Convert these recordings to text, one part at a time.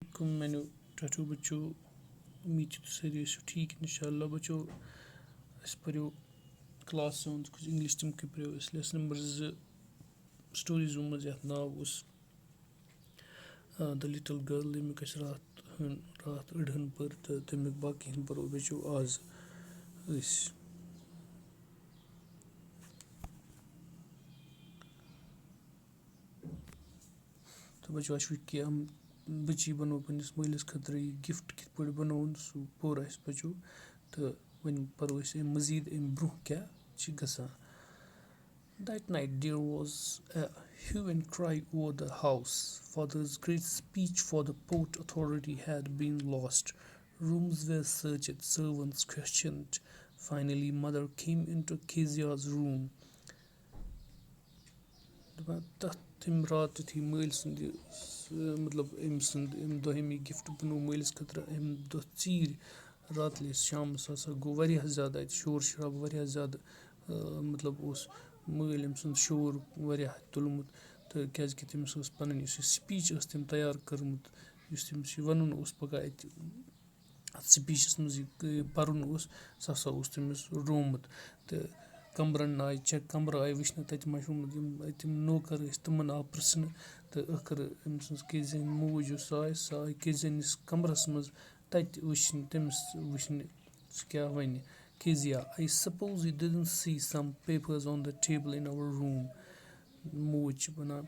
मैंने टैटू बच्चों उम्मीद सारी ठीक इंशाल्लाह बच्चों अस पर्यो क्लास 7 इंग्लिश तम पर्यो लेसन नंबर 2 स्टोरीज मज ये नाव द लिटिल गर्ल यमिक रात अड़हन पर तो तमिक बाकी परो बच्चों आज तो बच्चों आज कि हम बची बनो पन्निस मलिस खतर गिफ्ट कित पे बनोन सह पोर अस बच्चों तो वन परो मजीद अम ब्रोह क्या गसान. That night there was a hue and cry over the house. Father's great speech for the port authority had been lost. Rooms were searched, servants questioned. Finally, mother came into Kezia's room. तम रात थी मल सुंद मतलब अम सुंद अम दह अमी gift बनो मलिस खतर अम दह चीर रात शाम हसा गो वारिया ज़्यादा शोर शराब वारिया ज़्यादा मतलब उस मल अम सुंद शोर वारिया तुलमुत तो क्या तमिस पन स्पीच तम तैयार कर्मुत तमिस वन पगह स्पीचस मज पर्न सह हसा तमिस रोमुत तो कमरन आय चेक कमर आय वुचन तत तम नौकर तमन आव पृसन तो ٲخر अम सज केजियन मोज आय सह आय केजियनिस कमरस मज तत वुचन तमिस वुचन क्या one Kezia, I suppose you didn't see some papers on the table in our room. मोज वनान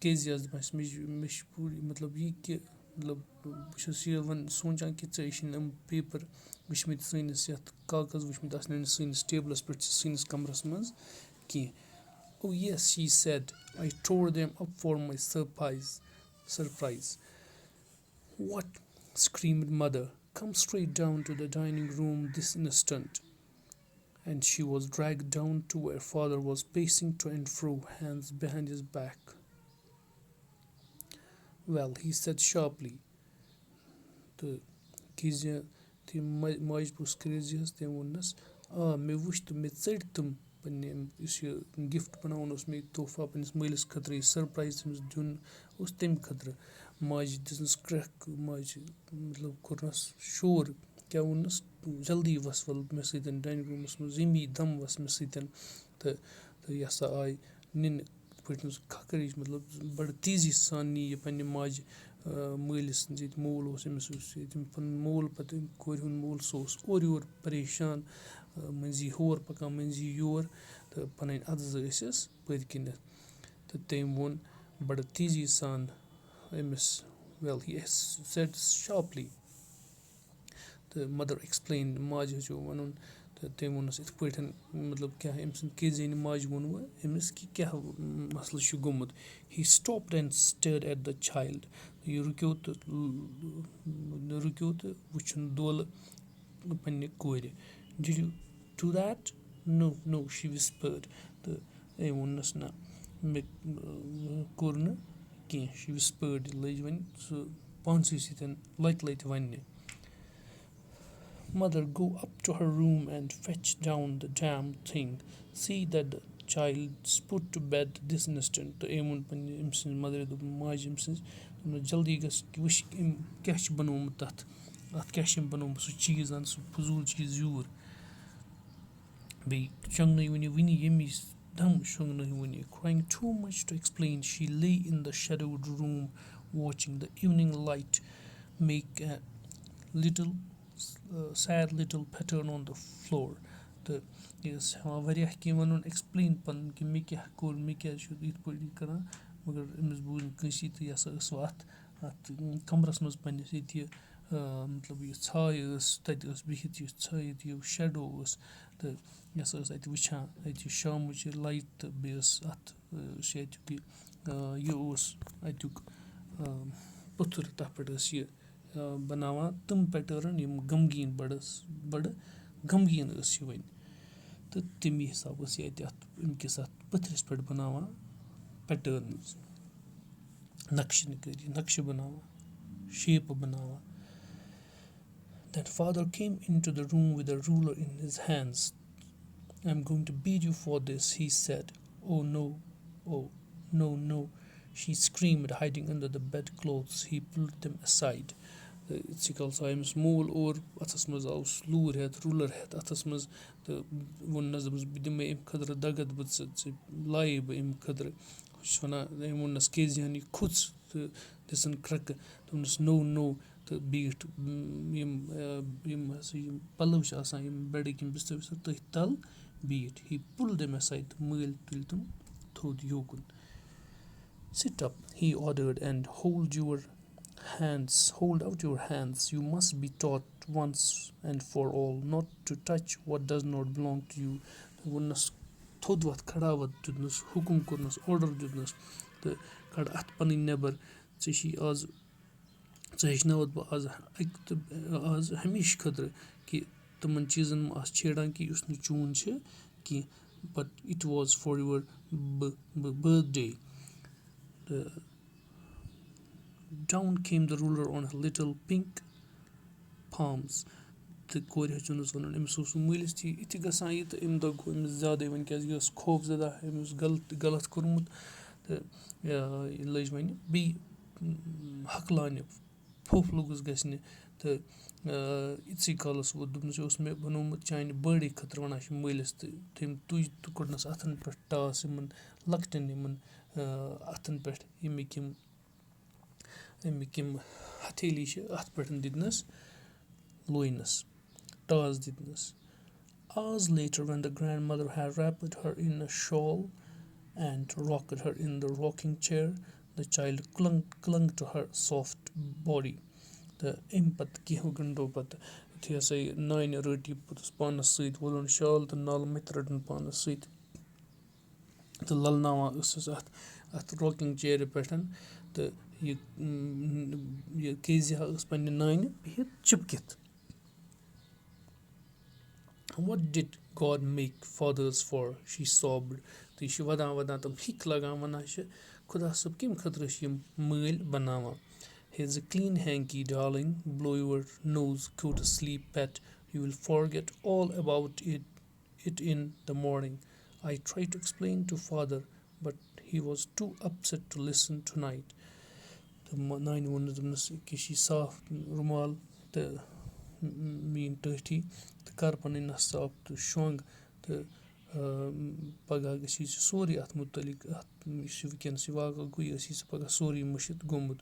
Kezia मे पूरी मतलब यह कि मतलब बस यह वन सोचान कि ऐम पेपर वुचमत सैनिस कागज वुचमत आसन सैनिस टेबलस पे सैनिस कमरस मज कह. Oh yes, she said. I tore them up for my surprise. What? Screamed mother. Come straight down to the dining room this instant. And she was dragged down to where father was pacing to and fro, hands behind his back. Well, he said sharply. The Kezia माज पुस क्रेजियस तम वोनस मे वुच तो मे चढ़ तम पे gift बनावन मे तोहफा पन्निस मलिस खतर surprise तमिस दिन तम खतर माज दिसनस क्रैक माज मतलब कोरनस शोर क्या वोनस जल्दी वस वल मे सतन डाइनिंग रूमस मज यमी दम वस मे सतन तो यह हसा आय निन पे खखर मतलब बड़ तेजी सान नी यह पन्ने माज मलिस मोल पन मोल पे कोर मोल सह और योर परेशान मंजी होर पकान मंजी योर तो पन अदज पद किन तो तम वोन बड़ तेजी सान Amish well he said sharply तो मदर एक्सप्लेन माज हेचो वन तो तम वोनस इत पे मतलब क्या अम सद केजियन माज वोन अमिस कि क्या muscle गोमुत. He stopped and stared at the child. यह रुक्यो तो वुचन दोल पन्ने core. Did you do that? No, no, she whispered. तो अम वोनस ना मे कोर न कह. She whispered लज वन सह पानस सतन लत one. Mother, go up to her room and fetch down the damn thing. See that the child's put to bed this instant. तो अम वोन पन्ने अम सज मदर दोप माज अम सज जल्दी गस वुच क्या बनोमुत तथ अत क्या बनोमुत सह चीज अन सह फजूल चीज your bay शंगन one Vani yummy दम शंगन one. Crying too much to explain, she lay in the shadowed room watching the evening light make a little sad little pattern on the floor. तो यह वारियाह कि वन एक्सप्लेन पन कि मे क्या core मे क्या इत पे करान मगर अमिस बूझ कंसी तो यह अत कमरस मज पन्निस ये मतलब यह छाय तत बिहित यह छायत यह शेडो तो यह अत वुचान अत शामुच लाइट तो बे अत यह अतुक पुथर तथ पे यह बनावान तम पैटर्न यम गमगीन बड़ गमगीन वन तो तमी हिसाब यह अमकिस पथरस पे बनावान पैटर्न नक्श बनावान shape बनावान. Then father came into the room with a ruler in his hands. I'm going to beat you for this, he said. Oh no, no, no. she screamed, hiding under the bedclothes. He pulled them aside. Itsy kal sa أمِس مول اور اَتھَس منٛز آو لوٗر ہٮ۪تھ rural ہٮ۪تھ اَتھَس منٛز تہٕ ووٚننَس دوٚپمَس بہٕ دِمَے اَمہِ خٲطرٕ دَگَت بہٕ ژٕ لایے بہٕ اَمہِ خٲطرٕ ہُہ چھُس وَنان أمۍ ووٚننَس کیٛازِ ہَن یہِ کھوٚژ تہٕ دِژٕن کھرٛکہٕ دوٚپنَس نو تہٕ بیٖٹھ یِم ہَسا یِم پَلَو چھِ آسان یِم بٮ۪ڈٕکۍ یِم بِستر وِستر تٔتھۍ تَل بیٖٹھ ہی pulled them aside تہٕ مٲلۍ تُلۍ تِم تھوٚد یوکُن. Sit up, he ordered, and hold out your hands. You must be taught once and for all not to touch what does not belong to you. ووٚننَس تھوٚد وَتھ کھڑا وَتھ دیُتنَس حُکُم کوٚرنَس آرڈَر دیُتنَس تہٕ کَڑ اَتھ پَنٕنۍ نٮ۪بر ژےٚ چھی آز ژٕ ہیٚچھناوَتھ بہٕ آز اَکہِ تہٕ آز ہمیشہِ خٲطرٕ کہِ تِمَن چیٖزَن منٛز آسہِ چھیڑان کہِ یُس نہٕ چون چھِ کینٛہہ Bhat it was for your birth day. Down came the ruler on her little pink palms. تہٕ کورِ ہیٚچھنَس وَنُن أمِس اوس مٲلِس تھی یِتہِ گژھان یہِ تہٕ اَمہِ دۄہ گوٚو أمِس زیادَے وۄنۍ کیٛازِ یہِ ٲس خوف زدہ أمۍ اوس غلط کوٚرمُت تہٕ یہِ لٔج وۄنۍ بیٚیہِ ہۄکلاونہِ پھوٚپھ لوٚگُس گژھنہِ تہٕ یِتسٕے کالَس ووت دوٚپنَس یہِ اوس مےٚ بَنومُت چانہِ بٔرڈے خٲطرٕ وَنان چھِ مٲلِس تہٕ تٔمۍ تُج تہٕ کوٚڑنَس اَتھَن پٮ۪ٹھ ٹاس یِمَن لۄکٹٮ۪ن یِمَن اَتھَن پٮ۪ٹھ اَمِکۍ یِم ہتھیلی چھِ اَتھ پٮ۪ٹھ دِتنَس لوینَس ٹاس دِتنَس. Hours later, when the grandmother had wrapped her in a shawl and rocked her in the rocking chair, the child clung to her soft body. تہٕ اَمہِ پَتہٕ کینٛہو گھنٹو پَتہٕ یُتھُے ہَسا یہِ نانہِ رٔٹ یہِ پوٚتُس پانَس سۭتۍ وولُن شال تہٕ نالہٕ مٔتۍ رٔٹٕن پانَس سۭتۍ تہٕ لَلناوان ٲسٕس اَتھ راکِنٛگ چیرِ پٮ۪ٹھ تہٕ یہِ کیزِہا ٲس پنٛنہِ نانہِ بِہِتھ چِپکِتھ. What did God make fathers for? She sobbed. تہٕ یہِ چھِ وَدان تِم ہِکۍ لَگان وَنان چھِ خۄدا صٲب کَمہِ خٲطرٕ چھِ یِم مٲلۍ بَناوان. Here's a clean hanky, darling. Blow your nose. Go to sleep, pet. You will forget all about it in the morning. I tried to explain to father, but he was too upset to listen tonight. تہٕ نانہِ ووٚننَس دوٚپنَس کہِ چھِ صاف رُمال تہٕ میٛٲنۍ ٹٲٹھی تہٕ کَر پَنٕنۍ نَس صاف تہٕ شۄنٛگ تہٕ پَگاہ گژھی ژےٚ سورُے اَتھ مُتعلِق اَتھ یُس یہِ وٕنکٮ۪نَس یہِ واقعہٕ گوٚو یہِ ٲسی ژےٚ پَگاہ سورُے مٔشِتھ گوٚمُت.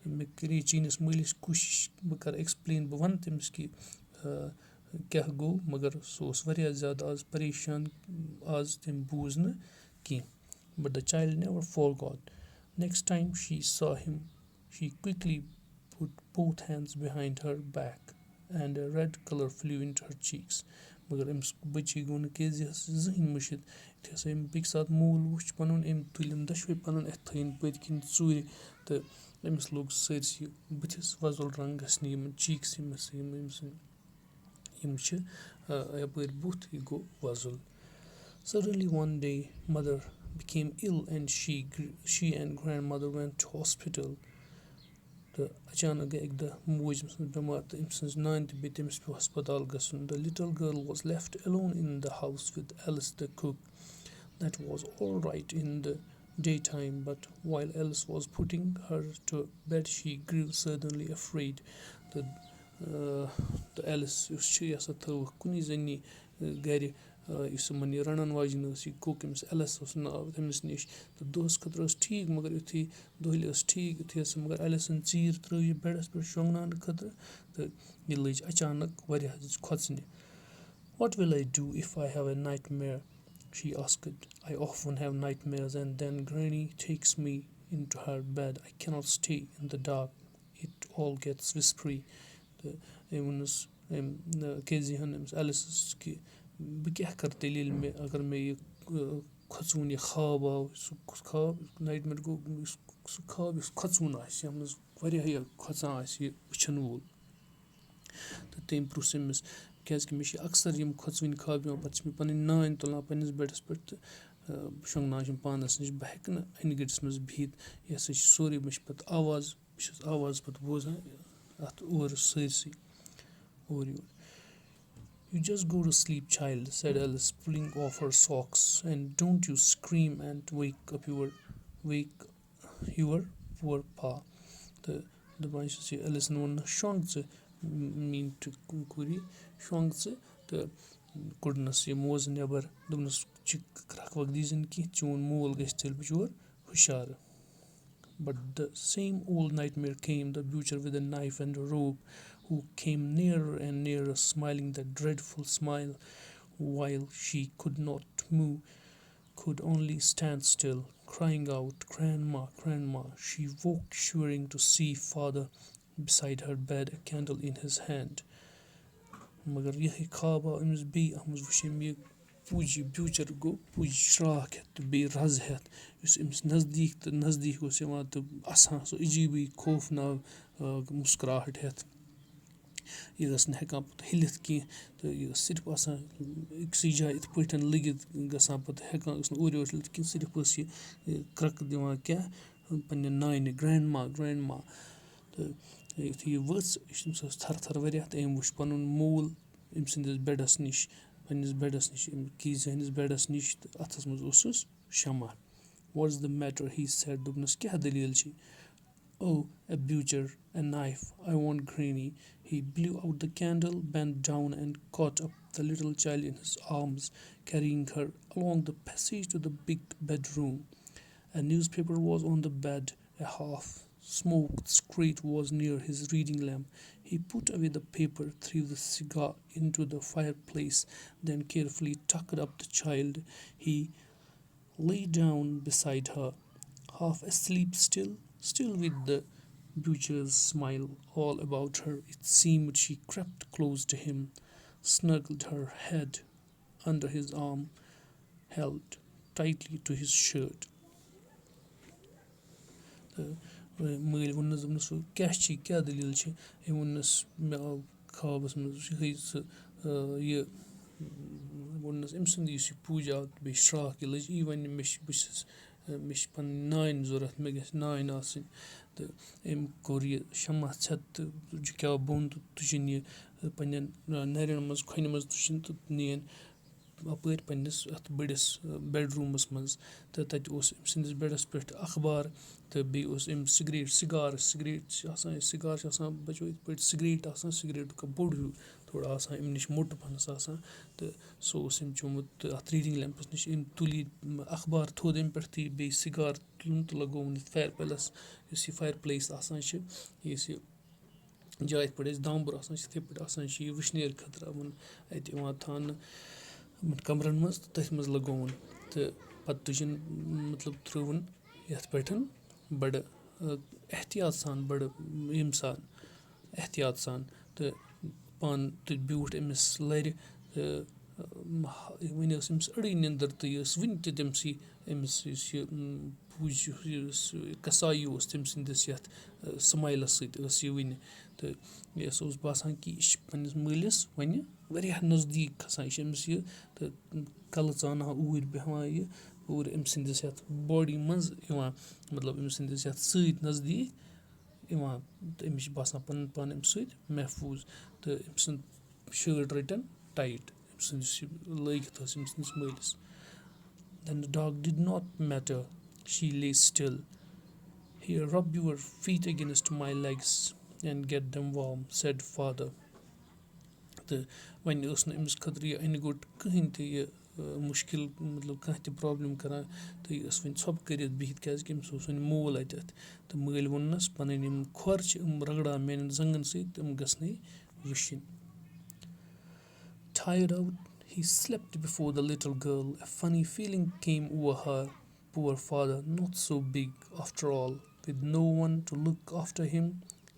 مےٚ کَرے چٲنِس مٲلِس کوٗشِش بہٕ کَرٕ ایٚکٕسپلین بہٕ وَنہٕ تٔمِس کہِ کیٛاہ گوٚو مگر سُہ اوس واریاہ زیادٕ آز پریشان آز تٔمۍ بوٗز نہٕ کینٛہہ. But the child never forgot. Next time she saw him, she quickly put both hands behind her back and a red color flew into her cheeks. مگر أمِس بٔچی گوٚو نہٕ کیٛازِ زٕہٕنۍ مٔشِتھ یُتھُے ہَسا أمۍ بیٚکہِ ساتہٕ مول وُچھ پَنُن أمۍ تُلۍ یِم دۄشوَے پَنُن اَتھِ تھٲیِن پٔتۍ کِنۍ ژوٗرِ تہٕ أمِس لوٚگ سٲرسٕے بٕتھِس وۄزُل رنٛگ گژھنہِ یِمَن چیٖکٕس یِم چھِ یَپٲرۍ بُتھ یہِ گوٚو وۄزُل. Suddenly one day mother became ill and she and grandmother went to hospital. تہٕ اچانک گٔے اَکہِ دۄہ موج أمۍ سٕنٛز بٮ۪مار تہٕ أمۍ سٕنٛز نانۍ تہِ بیٚیہِ تٔمِس پیوٚو ہَسپَتال گژھُن. The little girl was left alone in the house with Alice the cook. That was all right in the daytime, but while Alice was putting her to bed she grew suddenly afraid. تہٕ Alice یُس چھِ یہِ ہَسا تھٲوٕکھ کُنی زٔنی گَرِ یُس یِمَن یہِ رَنَن واجیٚنۍ ٲس یہِ کُک أمِس ایلِس اوس ناو تٔمِس نِش تہٕ دۄہَس خٲطرٕ ٲس ٹھیٖک مگر یُتھُے دۄہلہِ ٲس ٹھیٖک یُتھُے ہَسا مگر ایلِسَن ژیٖر ترٛٲو یہِ بٮ۪ڈَس پٮ۪ٹھ شۄنٛگناونہٕ خٲطرٕ تہٕ یہِ لٔج اچانک واریاہ کھۄژنہِ. What will I do if I have a nightmare? She asked. I often have nightmares and then Granny takes me into her bed. I cannot stay in the dark. It all gets whispery. تہٕ أمۍ ووٚنُس أمۍ کیٛازِ ہَن أمِس ایلِسَس کہِ بہٕ کیٛاہ کَرٕ تیٚلہِ ییٚلہِ مےٚ اگر مےٚ یہِ کھۄژوُن یہِ خواب آو سُہ خواب نایٹ میر گوٚو سُہ خواب یُس کھۄژوُن آسہِ یَتھ منٛز واریاہ یہِ کھۄژان آسہِ یہِ وٕچھَن وول تہٕ تٔمۍ پرُژھ أمِس کیٛازِکہِ مےٚ چھِ اَکثر یِم کھۄژوٕنۍ خواب یِوان پَتہٕ چھِ مےٚ پَنٕنۍ نانۍ تُلان پنٛنِس بٮ۪ڈَس پٮ۪ٹھ تہٕ شۄنٛگناوان چھِم پانَس نِش بہٕ ہٮ۪کہٕ نہٕ اَنہِ گٔٹِس منٛز بِہِتھ یہِ ہَسا چھِ سورُے مےٚ چھِ پَتہٕ بہٕ چھُس آواز پَتہٕ بوزان اَتھ اورٕ سٲرسٕے اورٕ یور. You just go to sleep, child, said Alice, pulling off her socks, and don't you scream and wake your poor pa. تہٕ دَپان چھُس یہِ ایلِسن ووٚننَس شۄنٛگ ژٕ میٛٲنۍ کوٗری شۄنٛگ ژٕ تہٕ کوٚڑنَس یہِ موزٕ نٮ۪بر دوٚپنَس کرٛکھ وکھ دیٖزٮ۪ن کینٛہہ چون مول گژھِ تیٚلہِ بچور ہُشارٕ. But the same old nightmare came, the butcher with a knife and a rope, who came nearer and nearer, smiling that dreadful smile, while she could not move, could only stand still, crying out, "Grandma, Grandma." She woke, shivering, to see father beside her bed, a candle in his hand. مگر یِہے خواب آو أمِس بیٚیہِ اَتھ منٛز وٕچھ أمۍ یہِ پُج بیوٗچَر گوٚو پُج شرٛاکھ ہٮ۪تھ تہٕ بیٚیہِ رَزٕ ہٮ۪تھ یُس أمِس نزدیٖک تہٕ نزدیٖک اوس یِوان تہٕ اَسان سُہ عجیٖبٕے خوفناک مُسکراہٹ ہٮ۪تھ. یہِ ٲس نہٕ ہٮ۪کان پَتہٕ ہِلِتھ کینٛہہ تہٕ یہِ ٲس صرف آسان أکسٕے جایہِ یِتھ پٲٹھۍ لٔگِتھ گژھان پَتہٕ ہٮ۪کان ٲس نہٕ اورٕ یورٕ ہِلِتھ کینٛہہ صرف ٲس یہِ کرٛکہٕ دِوان کیٛاہ پنٛنہِ نانہِ گرٛینٛڈما گرٛینٛڈما. تہٕ یُتھُے یہِ ؤژھ أمِس ٲس تھَرٕ تھَرٕ واریاہ تہٕ أمۍ وٕچھ پَنُن مول أمۍ سٕنٛدِس بیٚڈَس نِش پنٛنِس بیٚڈَس نِش أمۍ کیٖزِ ہٕنٛدِس بیٚڈَس نِش تہٕ اَتھَس منٛز اوسُس شمع. What's the matter? He said. دوٚپنَس کیٛاہ دٔلیٖل چھِ؟ Oh, a butcher, a knife. I want Granny. He blew out the candle, bent down and caught up the little child in his arms, carrying her along the passage to the big bedroom. A newspaper was on the bed. A half-smoked cigarette was near his reading lamp. He put away the paper, threw the cigar into the fireplace, then carefully tucked up the child. He lay down beside her, half asleep still with the butcher's smile all about her. It seemed she crept close to him, snuggled her head under his arm, held tightly to his shirt. مٲلۍ ووٚننَس دوٚپنَس کیٛاہ چھِ کیٛاہ دٔلیٖل چھِ؟ أمۍ ووٚننَس مےٚ آو خوابَس منٛز یِہٕے سُہ یہِ ووٚننَس أمۍ سُنٛد یُس یہِ پُج آو تہٕ بیٚیہِ شرٛاکھ یہِ لٔج یی وَنہِ مےٚ چھُس مےٚ چھِ پَنٕنۍ نانۍ ضوٚرَتھ مےٚ گژھِ نانۍ آسٕنۍ. تہٕ أمۍ کوٚر یہِ شمع ژھٮ۪تہٕ تہٕ جُکیٛاو بۄن تہٕ تُجِن یہِ پنٛنٮ۪ن نَرٮ۪ن منٛز کھۄنہِ منٛز تُجِن تہٕ نِیَن اَپٲرۍ پنٛنِس اَتھ بٔڑِس بیڈروٗمَس منٛز. تہٕ تَتہِ اوس أمۍ سٕنٛدِس بیڈَس پٮ۪ٹھ اخبار تہٕ بیٚیہِ اوس أمۍ سِگریٹ چھِ آسان یہِ سِگار چھِ آسان بَچو یِتھ پٲٹھۍ سِگریٹ آسان سِگریٹُک بوٚڑ ہیوٗ تھوڑا آسان اَمہِ نِش موٚٹ پَہنَس آسان تہٕ سُہ اوس أمۍ چومُت تہٕ اَتھ ریٖڈِنٛگ لیمپَس نِش أمۍ تُلۍ یہِ اخبار تھوٚد اَمہِ پٮ۪ٹھ تہٕ بیٚیہِ سِگار تُلُن تہٕ لگووُن یَتھ فایر پٕلَس یُس یہِ فایر پٕلیس آسان چھِ یُس یہِ جاے یِتھ پٲٹھۍ اَسہِ دامبُر آسان چھِ یِتھَے پٲٹھۍ آسان چھِ یہِ وٕشنیر خٲطرٕ یِمَن اَتہِ یِوان تھاونہٕ یِمَن کَمرَن منٛز تہٕ تٔتھۍ منٛز لگووُن تہٕ پَتہٕ تُجِن مطلب ترٛٲوُن یَتھ پٮ۪ٹھ بَڑٕ احتیاط سان بَڑٕ ییٚمہِ سان احتیاط سان تہٕ پانہٕ تہٕ بیوٗٹھ أمِس لَرِ تہٕ وٕنہِ ٲس أمِس أڑٕے نِندٕر تہٕ یہِ ٲس وٕنہِ تہِ تٔمسٕے أمِس یُس یہِ پُج یُس کَسایی اوس تٔمۍ سٕنٛدِس یَتھ سٕمایلَس سۭتۍ ٲس یہِ وٕنہِ تہٕ یہِ اوس باسان کہِ یہِ چھِ پنٛنِس مٲلِس وَنہِ واریاہ نزدیٖک کھَسان یہِ چھِ أمِس یہِ تہٕ کَلہٕ ژانان اوٗرۍ بیٚہوان یہِ پوٗرٕ أمۍ سٕنٛدِس یَتھ باڈی منٛز یِوان مطلب أمۍ سٕنٛدِس یَتھ سۭتۍ نزدیٖک یِوان تہٕ أمِس چھِ باسان پَنُن پان أمۍ سۭتۍ محفوٗظ تہٕ أمۍ سُنٛد شٲٹ رٔٹِن ٹایٹ أمۍ سٕنٛد یُس یہِ لٲگِتھ ٲس أمۍ سٕنٛدِس مٲلِس. Then the dog did not matter. She lay still. Here, rub your feet against my legs and get them warm, said father. تہٕ وۄنۍ ٲس نہٕ أمِس خٲطرٕ یہِ اَنہِ گوٚٹ کٕہٕنۍ تہِ یہِ مُشکِل مطلب کانٛہہ تہِ پرٛابلِم کَران تہٕ یہِ ٲس وۄنۍ ژھۄپہٕ کٔرِتھ بِہِتھ کیٛازِکہِ أمِس اوس وۄنۍ مول اَتٮ۪تھ تہٕ مٲلۍ ووٚننَس پَنٕنۍ یِم کھۄر چھِ یِم رگڑان میٛانٮ۪ن زنٛگَن سۭتۍ تہٕ یِم گژھنَے وٕچھِنۍ. Tired out, he slept before the little girl. A funny feeling came over her. Poor father, not so big after all. With no one to look after him,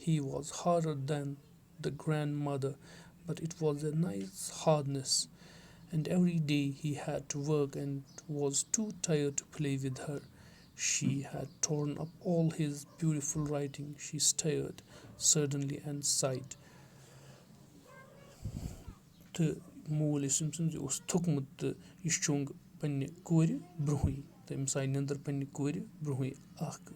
he was harder than the grandmother, but it was a nice hardness. And every day he had to work and was too tired to play with her. She had torn up all his beautiful writing. She stared suddenly and sighed. تہٕ مول یُس أمۍ سُنٛد یہِ اوس تھوٚکمُت تہٕ یہِ شۄنٛگ پنٛنہِ کورِ برٛونٛہٕے تہٕ أمِس آے نیٚنٛدٕر پنٛنہِ کورِ برٛونٛہٕے اَکھ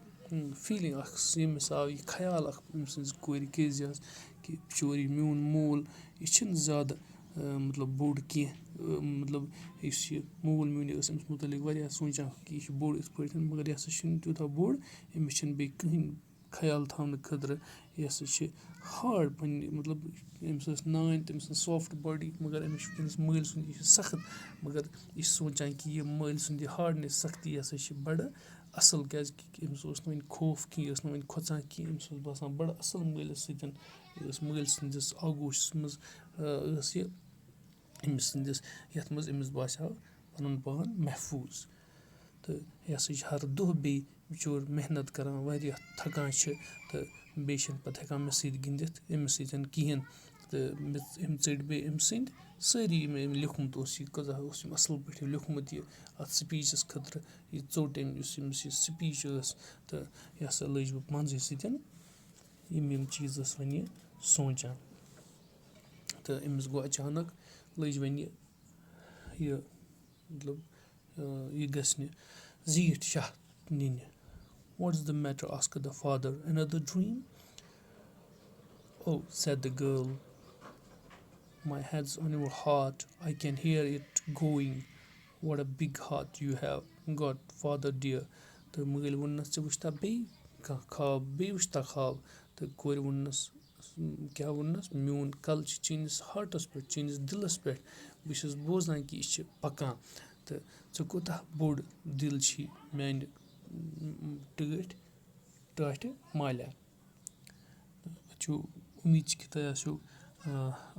فیٖلِنٛگ اَکھ ییٚمِس آو یہِ خیال اَکھ أمۍ سٕنٛزِ کورِ کیٛازِ حظ کہِ بِچور یہِ میون مول یہِ چھِنہٕ زیادٕ مطلب بوٚڑ کینٛہہ مطلب یُس یہِ مول موج ٲس أمِس متعلق واریاہ سونٛچان کہِ یہِ چھُ بوٚڑ یِتھ پٲٹھۍ مگر یہِ ہَسا چھُنہٕ تیوٗتاہ بوٚڑ أمِس چھِنہٕ بیٚیہِ کٕہٕنۍ خیال تھاونہٕ خٲطرٕ یہِ ہَسا چھِ ہاڈ پنٛنہِ مطلب أمِس ٲس نانۍ تٔمِس ٲس سافٹ باڈی مگر أمِس چھُ وٕنکٮ۪نَس مٲلۍ سُنٛد یہِ چھُ سخت مگر یہِ چھِ سونٛچان کہِ یہِ مٲلۍ سُنٛد یہِ ہاڈنٮ۪س سختی یہِ ہَسا چھِ بَڑٕ اَصٕل کیٛازِکہِ أمِس اوس نہٕ وۄنۍ خوف کینٛہہ یہِ ٲس نہٕ وۄنۍ کھۄژان کینٛہہ أمِس اوس باسان بَڑٕ اَصٕل مٲلِس سۭتۍ یہِ ٲس مٲلۍ سٕنٛدِس آگوشَس منٛز ٲس یہِ أمِس سٕنٛدِس یَتھ منٛز أمِس باسیٛو پَنُن پان محفوٗظ تہٕ یہِ ہَسا چھِ ہر دۄہ بیٚیہِ بِچور محنت کَران واریاہ تھکان چھِ تہٕ بیٚیہِ چھِنہٕ پَتہٕ ہٮ۪کان مےٚ سۭتۍ گِنٛدِتھ أمِس سۭتۍ کِہیٖنۍ تہٕ أمۍ ژٔٹۍ بیٚیہِ أمۍ سٕنٛدۍ سٲری أمۍ لیوٗکھمُت اوس یہِ کۭژاہ اوس أمۍ اَصٕل پٲٹھۍ لیوٗکھمُت یہِ اَتھ سٕپیٖچَس خٲطرٕ یہِ ژوٚٹ أمۍ یُس أمِس یہِ سٕپیٖچ ٲس تہٕ یہِ ہَسا لٔج بہٕ منٛزٕے سۭتۍ یِم چیٖز ٲس وۄنۍ یہِ سونٛچان تہٕ أمِس گوٚو اچانک لٔج وۄنۍ یہِ مطلب یہِ گژھِ نہٕ زیٖٹھ شاہ نِنہِ what is the matter asked the father another dream Oh, said the girl, my head's on your heart. I can hear it going. What a big heart you have got, father dear. تہٕ مٲلۍ ووٚننَس ژٕ وٕچھتا بیٚیہِ کانٛہہ خواب بیٚیہِ وٕچھتا خواب تہٕ کورِ ووٚننَس کیٛاہ ووٚننَس میون کَلہٕ چھِ چٲنِس ہاٹَس پٮ۪ٹھ چٲنِس دِلَس پٮ۪ٹھ بہٕ چھَس بوزان کہِ یہِ چھِ پَکان تہٕ ژٕ کوٗتاہ بوٚڑ دِل چھی میٛانہِ ٹاٹھِ مالیٛا چھُ اُمید چھِ کہِ تۄہہِ آسیو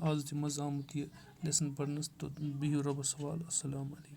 آز تہِ مَزٕ آمُت یہِ لیسن پَرنَس تہٕ بِہِو رۄبَس حوال اَسَلامُ علیکُم